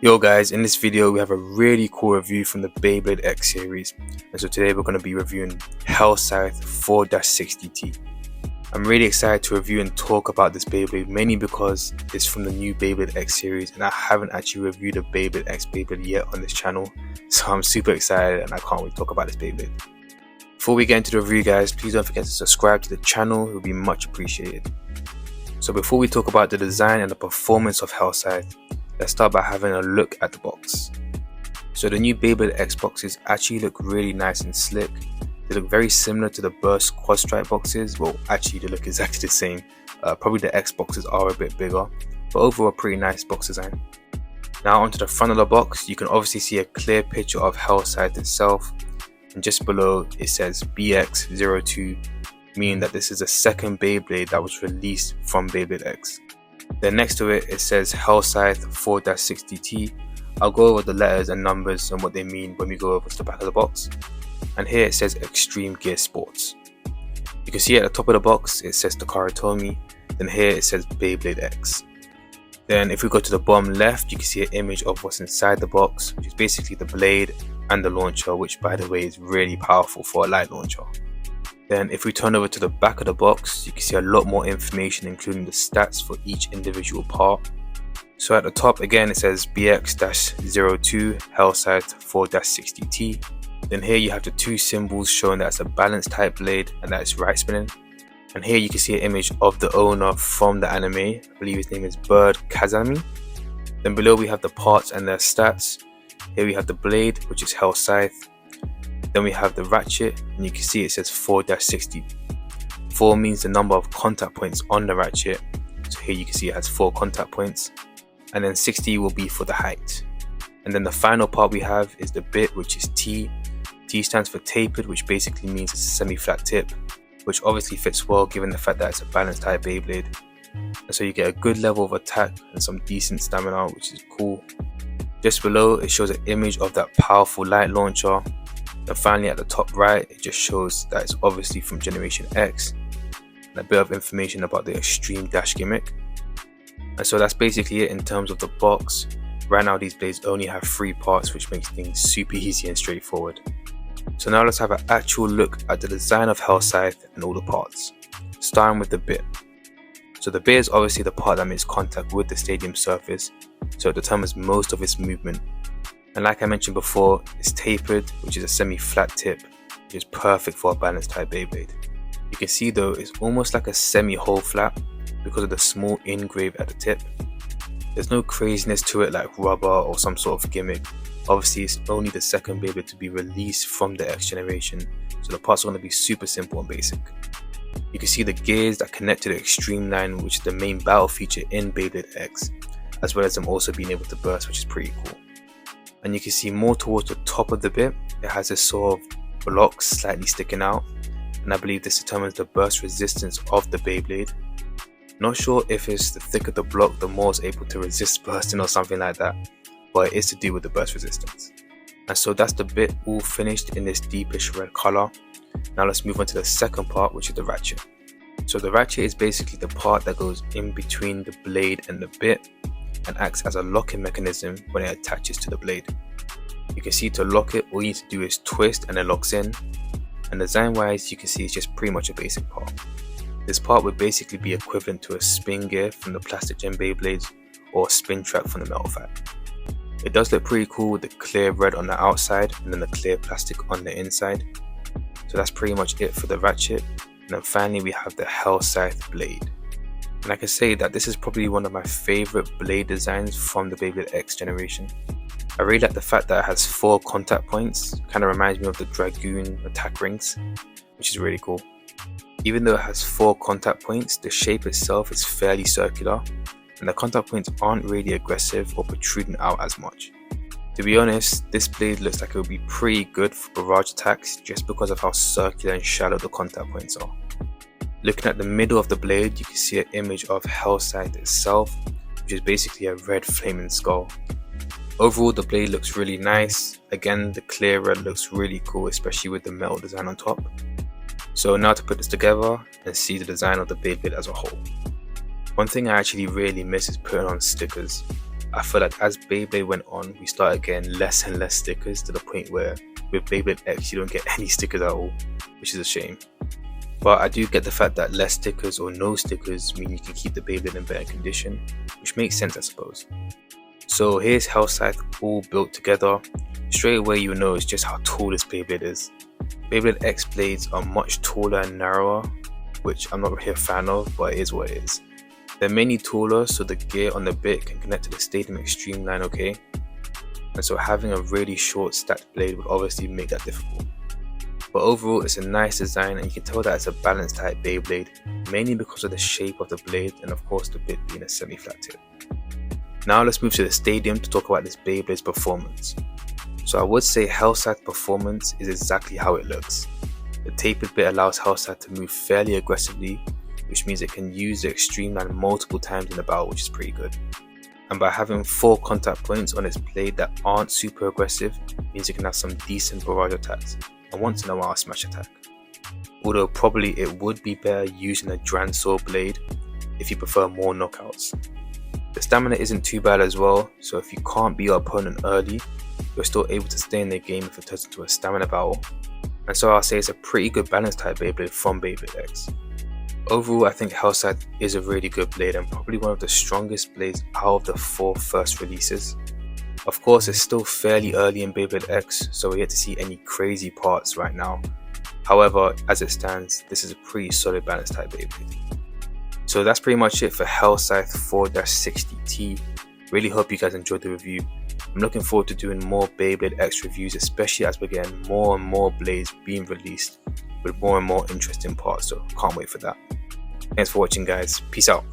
Yo guys, in this video we have a really cool review from the Beyblade X series, and so today we're going to be reviewing HellsScythe 4-60T. I'm really excited to review and talk about this Beyblade, mainly because it's from the new Beyblade X series and I haven't actually reviewed a Beyblade X Beyblade yet on this channel, so I'm super excited and I can't wait to talk about this Beyblade. Before we get into the review guys, please don't forget to subscribe to the channel, it would be much appreciated. So before we talk about the design and the performance of HellsScythe, let's start by having a look at the box. So the new Beyblade X boxes actually look really nice and slick. They look very similar to the Burst Quad Strike boxes. Well, actually they look exactly the same. Probably the X boxes are a bit bigger, but overall a pretty nice box design. Now onto the front of the box, you can obviously see a clear picture of HellsScythe itself, and just below it says BX02, meaning that this is the second Beyblade that was released from Beyblade X. Then next to it says HellsScythe 4-60T. I'll go over the letters and numbers and what they mean when we go over to the back of the box. And here it says Extreme Gear Sports. You can see at the top of the box it says Takara Tomy. Then here it says Beyblade X. Then if we go to the bottom left, you can see an image of what's inside the box, which is basically the blade and the launcher, which by the way is really powerful for a light launcher. Then if we turn over to the back of the box, you can see a lot more information including the stats for each individual part. So at the top again it says BX-02 HellsScythe 4-60T. Then here you have the two symbols showing that it's a balance type blade and that it's right spinning. And here you can see an image of the owner from the anime, I believe his name is Bird Kazami. Then below we have the parts and their stats. Here we have the blade, which is HellsScythe. Then we have the ratchet, and you can see it says 4-60. 4 means the number of contact points on the ratchet, so here you can see it has 4 contact points, and then 60 will be for the height. And then the final part we have is the bit, which is T. T stands for tapered, which basically means it's a semi-flat tip, which obviously fits well given the fact that it's a balanced type Beyblade. And so you get a good level of attack and some decent stamina, which is cool. Just below it shows an image of that powerful light launcher. And finally at the top right it just shows that it's obviously from Generation X, and a bit of information about the Extreme Dash gimmick. And so that's basically it in terms of the box. Right now these blades only have 3 parts, which makes things super easy and straightforward. So now let's have an actual look at the design of HellsScythe and all the parts, starting with the bit. So the bit is obviously the part that makes contact with the stadium surface, so it determines most of its movement. And like I mentioned before, it's tapered, which is a semi-flat tip, which is perfect for a balanced type Beyblade. You can see though it's almost like a semi-hole flap because of the small engrave at the tip. There's no craziness to it like rubber or some sort of gimmick. Obviously it's only the second Beyblade to be released from the X generation, so the parts are going to be super simple and basic. You can see the gears that connect to the Extreme line, which is the main battle feature in Beyblade X, as well as them also being able to burst, which is pretty cool. And you can see more towards the top of the bit, it has this sort of block slightly sticking out, and I believe this determines the burst resistance of the Beyblade. Not sure if it's the thicker the block the more it's able to resist bursting or something like that, but it is to do with the burst resistance. And so that's the bit all finished in this deepish red colour. Now let's move on to the second part, which is the ratchet. So the ratchet is basically the part that goes in between the blade and the bit and acts as a locking mechanism when it attaches to the blade. You can see to lock it, all you need to do is twist and it locks in, and design wise you can see it's just pretty much a basic part. This part would basically be equivalent to a spin gear from the plastic Gen Beyblades or a spin track from the metal fat. It does look pretty cool with the clear red on the outside and then the clear plastic on the inside. So that's pretty much it for the ratchet, and then finally we have the HellsScythe blade. And I can say that this is probably one of my favourite blade designs from the Beyblade X generation. I really like the fact that it has 4 contact points, kind of reminds me of the Dragoon attack rings, which is really cool. Even though it has 4 contact points, the shape itself is fairly circular, and the contact points aren't really aggressive or protruding out as much. To be honest, this blade looks like it would be pretty good for barrage attacks just because of how circular and shallow the contact points are. Looking at the middle of the blade, you can see an image of HellsScythe itself, which is basically a red flaming skull. Overall, the blade looks really nice. Again, the clear red looks really cool, especially with the metal design on top. So now to put this together and see the design of the Beyblade as a whole. One thing I actually really miss is putting on stickers. I feel like as Beyblade went on, we started getting less and less stickers to the point where with Beyblade X you don't get any stickers at all, which is a shame. But I do get the fact that less stickers or no stickers mean you can keep the Beyblade in better condition, which makes sense I suppose. So here's HellsScythe all built together. Straight away you'll notice just how tall this Beyblade is. Beyblade X blades are much taller and narrower, which I'm not really a fan of, but it is what it is. They're mainly taller so the gear on the bit can connect to the Stadium Extreme line, okay? And so having a really short stacked blade would obviously make that difficult. But overall it's a nice design and you can tell that it's a balanced type Beyblade, mainly because of the shape of the blade and of course the bit being a semi-flat tip. Now let's move to the Stadium to talk about this Beyblade's performance. So I would say HellsScythe performance is exactly how it looks. The tapered bit allows HellsScythe to move fairly aggressively, which means it can use the extreme line multiple times in the battle, which is pretty good. And by having 4 contact points on its blade that aren't super aggressive, means it can have some decent barrage attacks, and once in a while a smash attack. Although probably it would be better using a Dransor blade if you prefer more knockouts. The stamina isn't too bad as well, so if you can't beat your opponent early, you're still able to stay in the game if it turns into a stamina battle. And so I'll say it's a pretty good balanced type Beyblade from Beyblade X. Overall, I think HellsScythe is a really good blade and probably one of the strongest blades out of the 4 first releases. Of course, it's still fairly early in Beyblade X, so we're yet to see any crazy parts right now. However, as it stands, this is a pretty solid balanced type Beyblade. So that's pretty much it for HellsScythe 4-60T. Really hope you guys enjoyed the review. I'm looking forward to doing more Beyblade X reviews, especially as we're getting more and more blades being released with more and more interesting parts, so can't wait for that. Thanks for watching guys, peace out.